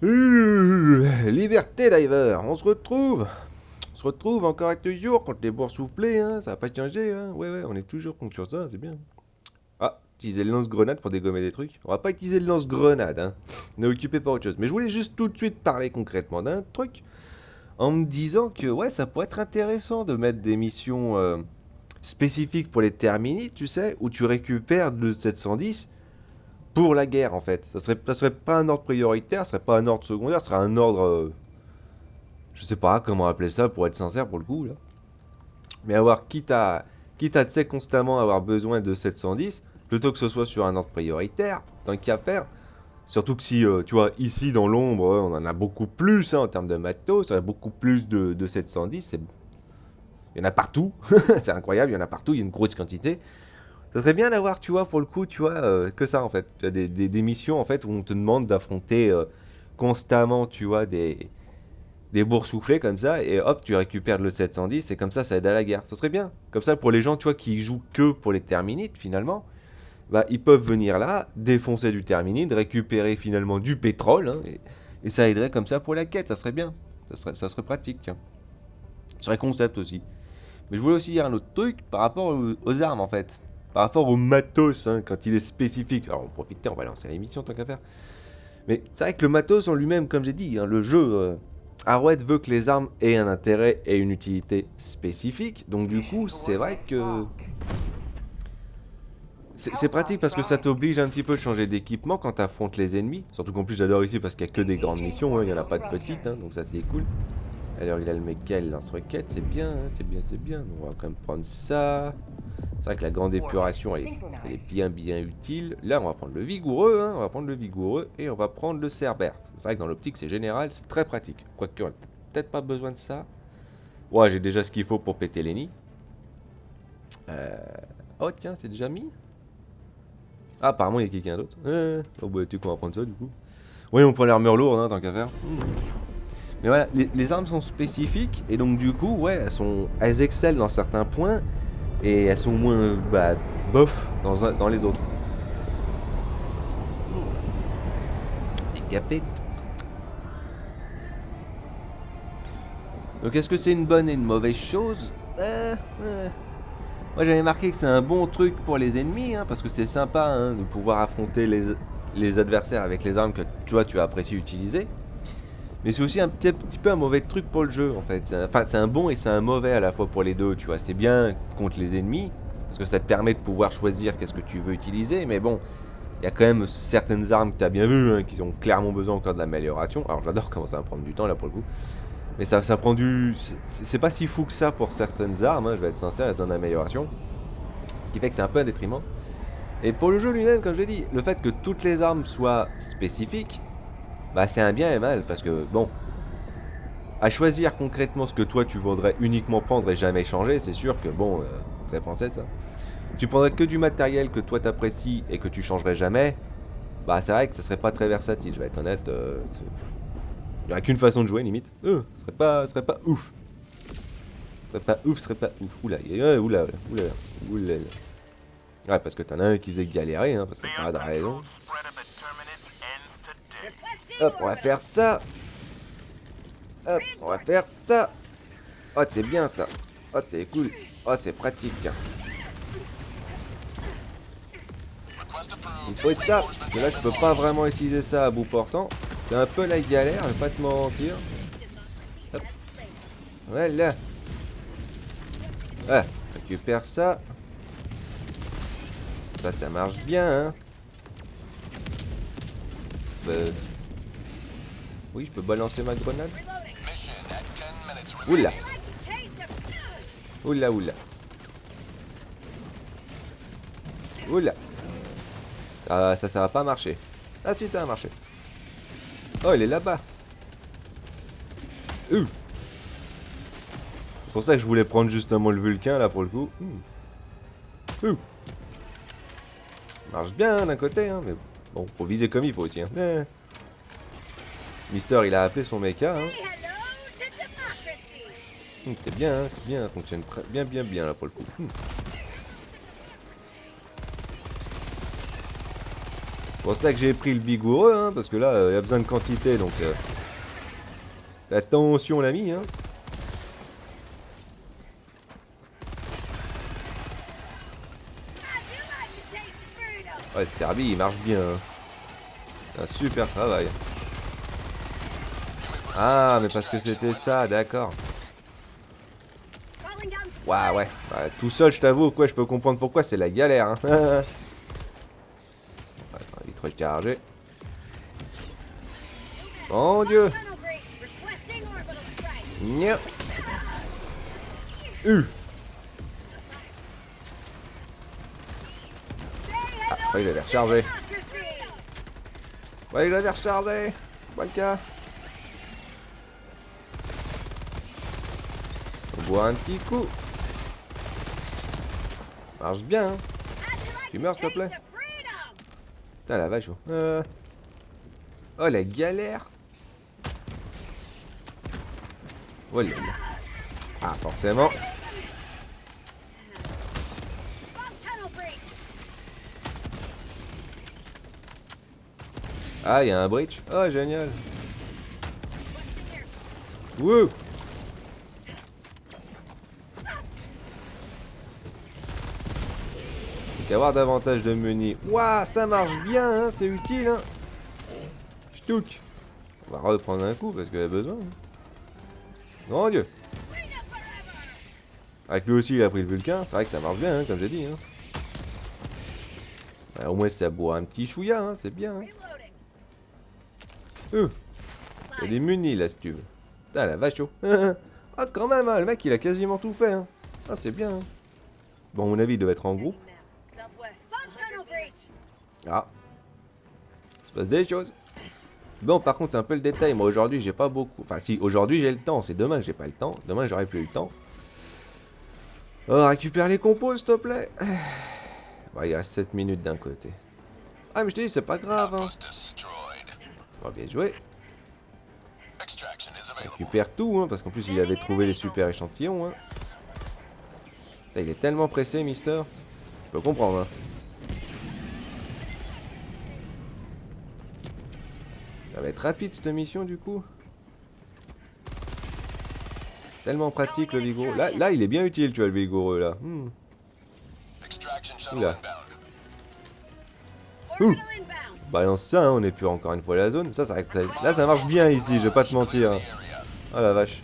Liberté Diver, on se retrouve. On se retrouve encore avec le jour quand les bourses soufflées, hein, ça va pas changer, hein. Ouais, on est toujours contre sur ça, c'est bien. Ah, utiliser le lance-grenade pour dégommer des trucs. On va pas utiliser le lance-grenade, hein. On est occupé par autre chose. Mais je voulais juste tout de suite parler concrètement d'un truc en me disant que ouais, ça pourrait être intéressant de mettre des missions spécifiques pour les terminites, tu sais, où tu récupères le 710 pour la guerre en fait. Ça serait pas un ordre prioritaire, ça serait pas un ordre secondaire, ça serait un ordre. Je sais pas comment appeler ça pour être sincère pour le coup là. Mais avoir quitte à tu sais, constamment avoir besoin de 710, plutôt que ce soit sur un ordre prioritaire, tant qu'à faire. Surtout que si, tu vois, ici dans l'ombre, on en a beaucoup plus hein, en termes de matos, on a beaucoup plus de 710, il y en a partout, c'est incroyable, il y en a partout, il y a une grosse quantité. Ça serait bien d'avoir, tu vois, pour le coup, tu vois, que ça en fait. Tu as des missions en fait où on te demande d'affronter constamment, tu vois, des boursouflés comme ça, et hop, tu récupères le 710, et comme ça aide à la guerre. Ça serait bien. Comme ça, pour les gens, tu vois, qui jouent que pour les terminites, finalement, bah, ils peuvent venir là, défoncer du terminite, récupérer finalement du pétrole, hein, et ça aiderait comme ça pour la quête, ça serait bien. Ça serait pratique, tiens. Ça serait concept aussi. Mais je voulais aussi dire un autre truc par rapport aux armes, en fait. Par rapport au matos, hein, quand il est spécifique. Alors, on profite, on va lancer l'émission tant qu'à faire. Mais c'est vrai que le matos en lui-même, comme j'ai dit, hein, le jeu, Arrowhead veut que les armes aient un intérêt et une utilité spécifique. Donc du coup, c'est vrai que c'est pratique parce que ça t'oblige un petit peu de changer d'équipement quand tu affrontes les ennemis. Surtout qu'en plus, j'adore ici parce qu'il n'y a que des grandes missions, hein, il n'y en a pas de petites, hein, donc ça c'est cool. Alors il a le méca, il lance-roquette, c'est bien, hein, c'est bien. Donc, on va quand même prendre ça. C'est vrai que la grande épuration, elle est bien utile. Là, on va prendre le vigoureux, hein, on va prendre le vigoureux et on va prendre le cerbère. C'est vrai que dans l'optique, c'est général, c'est très pratique. Quoique, on n'a peut-être pas besoin de ça. Ouais, j'ai déjà ce qu'il faut pour péter les nids. Oh, tiens, c'est déjà mis. Ah, apparemment, il y a quelqu'un d'autre. Oh, bah, tu sais qu'on va prendre ça, du coup. Oui, on prend l'armure lourde, hein, tant qu'à faire. Mais voilà, les armes sont spécifiques et donc du coup, ouais, elles excellent dans certains points et elles sont moins bah, bof dans les autres. T'es capé. Donc est-ce que c'est une bonne et une mauvaise chose Moi j'avais marqué que c'est un bon truc pour les ennemis, hein, parce que c'est sympa hein, de pouvoir affronter les adversaires avec les armes que tu apprécies utiliser. Mais c'est aussi un petit peu un mauvais truc pour le jeu en fait. Enfin, c'est un bon et c'est un mauvais à la fois pour les deux, tu vois. C'est bien contre les ennemis, parce que ça te permet de pouvoir choisir qu'est-ce que tu veux utiliser, mais bon, il y a quand même certaines armes que tu as bien vues, hein, qui ont clairement besoin encore de l'amélioration. Alors j'adore comment ça va prendre du temps là pour le coup. Mais ça prend du... C'est pas si fou que ça pour certaines armes, hein, je vais être sincère, dans l'amélioration. Ce qui fait que c'est un peu un détriment. Et pour le jeu lui-même, comme je l'ai dit, le fait que toutes les armes soient spécifiques, bah c'est un bien et mal, parce que bon, à choisir concrètement ce que toi tu voudrais uniquement prendre et jamais changer, c'est sûr que bon, c'est très français ça. Tu prendrais que du matériel que toi t'apprécies et que tu changerais jamais, bah c'est vrai que ça serait pas très versatile, je vais être honnête. Il y aurait qu'une façon de jouer limite. Ce serait pas ouf. Ce serait pas ouf. Oula. Ouais, parce que t'en as un qui faisait galérer, hein, parce que pas de raison. Hop, on va faire ça. Hop, on va faire ça. Oh, t'es bien ça. Oh, t'es cool. Oh, c'est pratique, tiens. Il faut ça, parce que là, je peux pas vraiment utiliser ça à bout portant. C'est un peu la galère, je vais pas te mentir. Hop. Voilà. Ah, récupère ça. Ça marche bien, hein. Oui, je peux balancer ma grenade. Oula. Oula. Oula. Ça va pas marcher. Ah si, ça a marché. Oh, il est là-bas. C'est pour ça que je voulais prendre justement le Vulcain, là, pour le coup. Marche bien d'un côté, hein, mais bon, faut viser comme il faut aussi. Hein. Mister, il a appelé son mecha. Hein. C'est bien, hein, ça fonctionne bien, là, pour le coup. pour ça que j'ai pris le vigoureux, hein, parce que là, il y a besoin de quantité, donc... attention l'ami, hein. Ouais, le Serbi, il marche bien. Hein. Un super travail. Ah, mais parce que c'était ça, d'accord. Ouais, ouais. Bah, tout seul, je t'avoue, quoi, je peux comprendre pourquoi, c'est la galère. Hein. Attends, vite recharger. Mon Dieu. Nya. Ah, il avait rechargé. Ouais, il avait rechargé. Pas le cas. On boit un petit coup. Marche bien, hein. Tu meurs, s'il te plaît. Putain, la vache. Oh, la galère. Oh, là, là. Ah, forcément. Ah, il y a un breach. Oh, génial. Wouh. Avoir davantage de menus. Waouh, ça marche bien, hein, c'est utile. Hein. Ch'touk. On va reprendre un coup parce qu'il a besoin. Hein. Mon Dieu. Avec lui aussi, il a pris le Vulcain. C'est vrai que ça marche bien, hein, comme j'ai dit. Hein. Bah, au moins, ça boit un petit chouïa, hein, c'est bien. Hein. Il y a des menus là, si tu veux. Putain, la vache. Ah, quand même, hein, le mec, il a quasiment tout fait. Hein. Ah, c'est bien. Hein. Bon, à mon avis, il doit être en groupe. Ah. Il se passe des choses. Bon, par contre, c'est un peu le détail. Moi, aujourd'hui, j'ai pas beaucoup. Enfin, si, aujourd'hui, j'ai le temps. C'est demain que j'ai pas le temps. Demain, j'aurai plus le temps. Oh, récupère les compos, s'il te plaît. Bon, il reste 7 minutes d'un côté. Ah, mais je te dis, c'est pas grave. Hein. Bon, bien joué. Récupère tout, hein, parce qu'en plus, il avait trouvé les super échantillons. Hein. Putain, il est tellement pressé, Mister. Je peux comprendre. Hein. Ça va être rapide cette mission du coup. Tellement pratique le vigoureux. Là, il est bien utile, tu vois, le vigoureux là. Oula. Ouh. Balance ça, hein, on est plus encore une fois à la zone. Ça, là, ça marche bien ici, je vais pas te mentir. Hein. Oh la vache.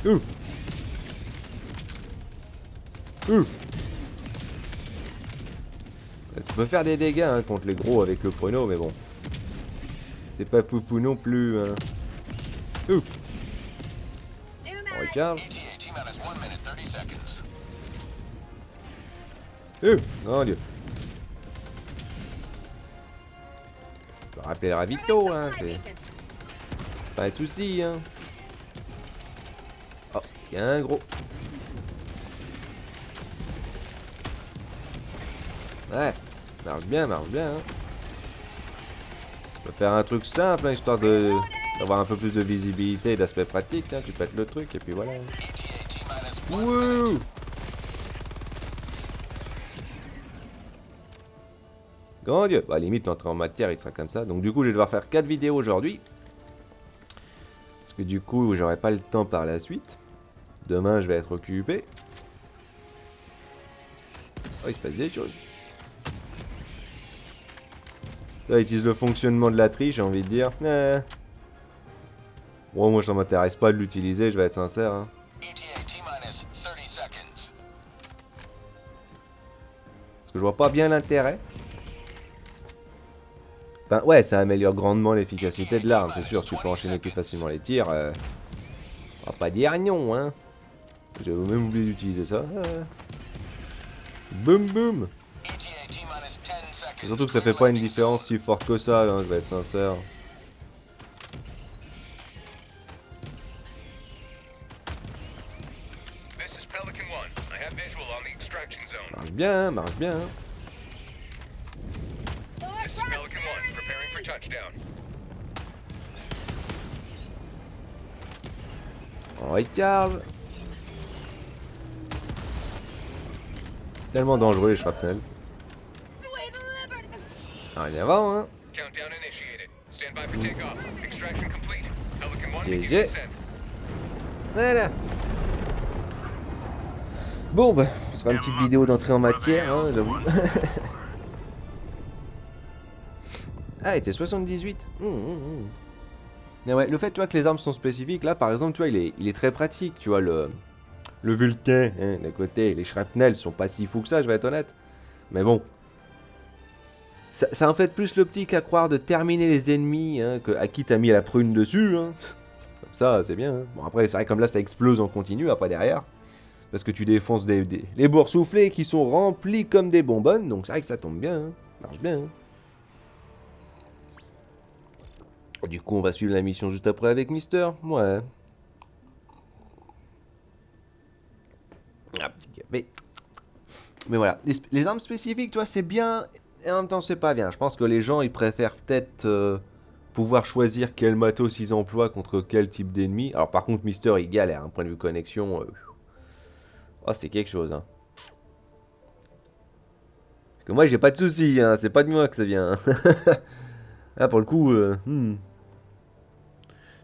Ouh. Ouh. Tu peux faire des dégâts hein, contre les gros avec le chrono, mais bon. C'est pas foufou non plus. Hein. Ouh. On recharge. Mon Dieu. Je peux rappeler le ravito, hein. Pas de soucis, hein. Oh, il y a un gros. Ouais, marche bien, hein. On peut faire un truc simple, hein, histoire d'avoir un peu plus de visibilité et d'aspect pratique, hein. Tu pètes le truc et puis voilà. Wouh! Grand Dieu! Bah, limite, l'entrée en matière, il sera comme ça. Donc, du coup, je vais devoir faire 4 vidéos aujourd'hui. Parce que du coup, j'aurai pas le temps par la suite. Demain, je vais être occupé. Oh, il se passe des choses. Ça utilise le fonctionnement de la triche, j'ai envie de dire. Bon, moi, ça m'intéresse pas de l'utiliser, je vais être sincère. Hein. Parce que je vois pas bien l'intérêt. Enfin, ouais, ça améliore grandement l'efficacité de l'arme, c'est sûr. Tu peux enchaîner plus facilement les tirs. On va pas dire non, hein. J'avais même oublié d'utiliser ça. Boum boum. Surtout que ça fait pas une différence si forte que ça, hein, je vais être sincère. Marche bien, marche bien. On recharge. Tellement dangereux les shrapnel. Allez, avant, hein. GG. Voilà. Bon, bah, ce sera une petite vidéo d'entrée en matière, hein, j'avoue. Ah, il était 78. Mais ouais, le fait, tu vois, que les armes sont spécifiques, là, par exemple, tu vois, il est très pratique, tu vois, le Vulcain, hein, d'un côté, les shrapnels sont pas si fous que ça, je vais être honnête. Mais bon, ça en fait plus l'optique à croire de terminer les ennemis, hein, à qui t'as mis la prune dessus, hein. Comme ça, c'est bien, hein. Bon, après, c'est vrai, comme là, ça explose en continu, après, derrière. Parce que tu défonces les boursouflés qui sont remplis comme des bonbonnes, donc c'est vrai que ça tombe bien, hein. Ça marche bien, hein. Du coup, on va suivre la mission juste après avec Mister. Ouais. Ah, petit café. Mais voilà, les armes spécifiques, tu vois, c'est bien et en même temps, c'est pas bien. Je pense que les gens, ils préfèrent peut-être pouvoir choisir quel matos ils emploient contre quel type d'ennemi. Alors, par contre, Mister, il galère, un point de vue connexion. Oh, c'est quelque chose, hein. Parce que moi, j'ai pas de soucis, hein. C'est pas de moi que ça vient. Là, pour le coup,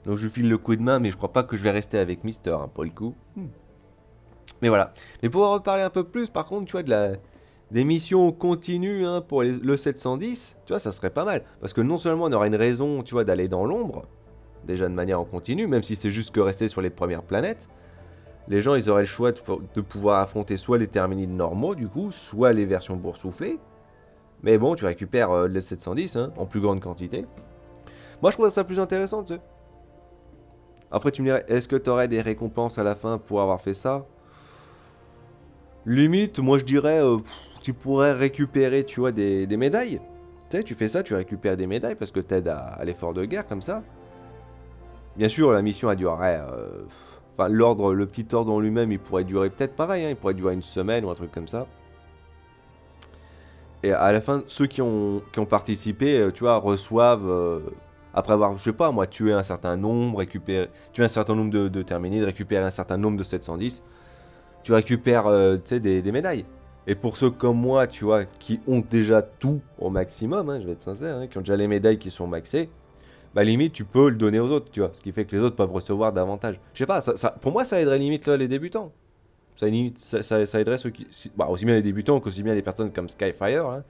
donc je lui file le coup de main, mais je crois pas que je vais rester avec Mister, hein, pour le coup. Mais voilà. Mais pour en reparler un peu plus, par contre, tu vois, des missions continues, hein, pour le 710, tu vois, ça serait pas mal. Parce que non seulement on aura une raison, tu vois, d'aller dans l'ombre, déjà de manière en continu, même si c'est juste que rester sur les premières planètes, les gens, ils auraient le choix de pouvoir affronter soit les terminils normaux, du coup, soit les versions boursouflées. Mais bon, tu récupères les 710, hein, en plus grande quantité. Moi, je trouve ça plus intéressant, tu sais. Après, tu me dirais, est-ce que tu aurais des récompenses à la fin pour avoir fait ça? Limite, moi je dirais, tu pourrais récupérer, tu vois, des médailles. Tu sais, tu fais ça, tu récupères des médailles parce que t'aides à l'effort de guerre comme ça. Bien sûr, la mission a duré. Enfin, le petit ordre en lui-même, il pourrait durer peut-être pareil, hein, il pourrait durer une semaine ou un truc comme ça. Et à la fin, ceux qui ont participé, tu vois, reçoivent, après avoir, je sais pas moi, tué un certain nombre, tué un certain nombre de terminés, récupérer un certain nombre de 710, tu récupères, tu sais, des médailles. Et pour ceux comme moi, tu vois, qui ont déjà tout au maximum, hein, je vais être sincère, hein, qui ont déjà les médailles qui sont maxées, bah limite tu peux le donner aux autres, tu vois, ce qui fait que les autres peuvent recevoir davantage. Je sais pas, pour moi ça aiderait limite là, les débutants. Ça aiderait ceux qui, bah, aussi bien les débutants qu'aussi bien les personnes comme Skyfire, hein,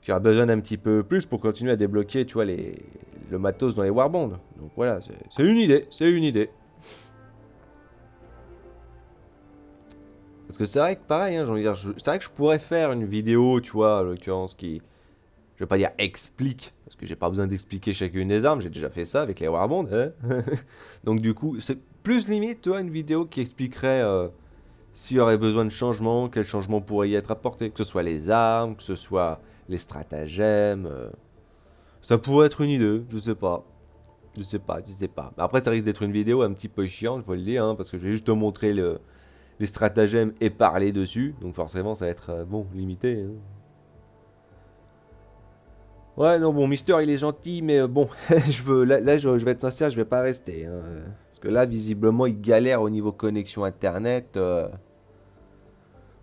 qui auraient besoin d'un petit peu plus pour continuer à débloquer, tu vois, le matos dans les Warbonds. Donc voilà, c'est une idée, c'est une idée. Parce que c'est vrai que pareil, hein, j'ai envie de dire, c'est vrai que je pourrais faire une vidéo, tu vois, en l'occurrence, qui, je vais pas dire explique, parce que j'ai pas besoin d'expliquer chacune des armes, j'ai déjà fait ça avec les Warbonds, hein. Donc du coup, c'est plus limite, tu vois, une vidéo qui expliquerait s'il y aurait besoin de changements, quel changement pourrait y être apporté, que ce soit les armes, que ce soit les stratagèmes. Ça pourrait être une idée, je sais pas. Je sais pas, je sais pas. Après, ça risque d'être une vidéo un petit peu chiante, je vais le dire, hein, parce que je vais juste te montrer les stratagèmes et parler dessus. Donc forcément, ça va être, bon, limité, hein. Ouais, non, bon, Mister, il est gentil, mais bon, je vais être sincère, je vais pas rester, hein. Parce que là, visiblement, il galère au niveau connexion Internet.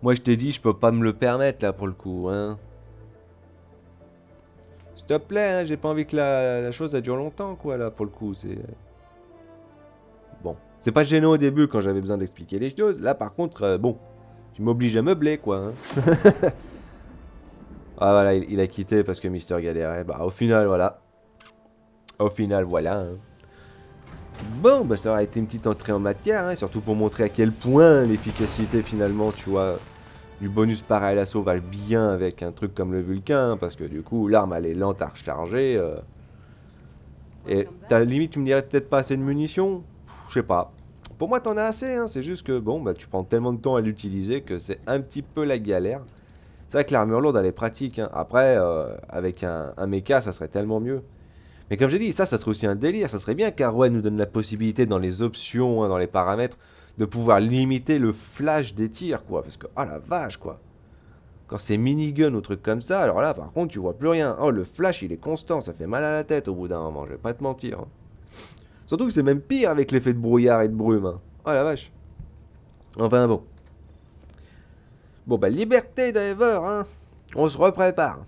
Moi, je t'ai dit, je peux pas me le permettre, là, pour le coup, hein. S'il te plaît, hein, j'ai pas envie que la chose, ça dure longtemps, quoi, là, pour le coup, c'est... Bon, c'est pas gênant au début, quand j'avais besoin d'expliquer les choses. Là, par contre, bon, tu m'obliges à meubler, quoi, hein. Ah, voilà, il a quitté parce que Mister galérait. Bah, au final, voilà. Au final, voilà, hein. Bon, bah ça aura été une petite entrée en matière, hein, surtout pour montrer à quel point l'efficacité finalement, tu vois, du bonus pareil à l'assaut va bien avec un truc comme le Vulcain, hein, parce que du coup, l'arme elle est lente à recharger. Et limite, tu me dirais peut-être pas assez de munitions. Je sais pas. Pour moi, t'en as assez, hein, c'est juste que bon, bah tu prends tellement de temps à l'utiliser que c'est un petit peu la galère. C'est vrai que l'armure lourde elle est pratique, hein. Après, avec un mecha, ça serait tellement mieux. Mais comme j'ai dit, ça serait aussi un délire. Ça serait bien qu'Arwen nous donne la possibilité dans les options, hein, dans les paramètres, de pouvoir limiter le flash des tirs, quoi. Parce que, oh la vache, quoi. Quand c'est minigun ou truc comme ça, alors là, par contre, tu vois plus rien. Oh, le flash, il est constant. Ça fait mal à la tête au bout d'un moment, je vais pas te mentir, hein. Surtout que c'est même pire avec l'effet de brouillard et de brume, hein. Oh la vache. Enfin bon. Bon, bah, liberté, driver, hein. On se reprépare.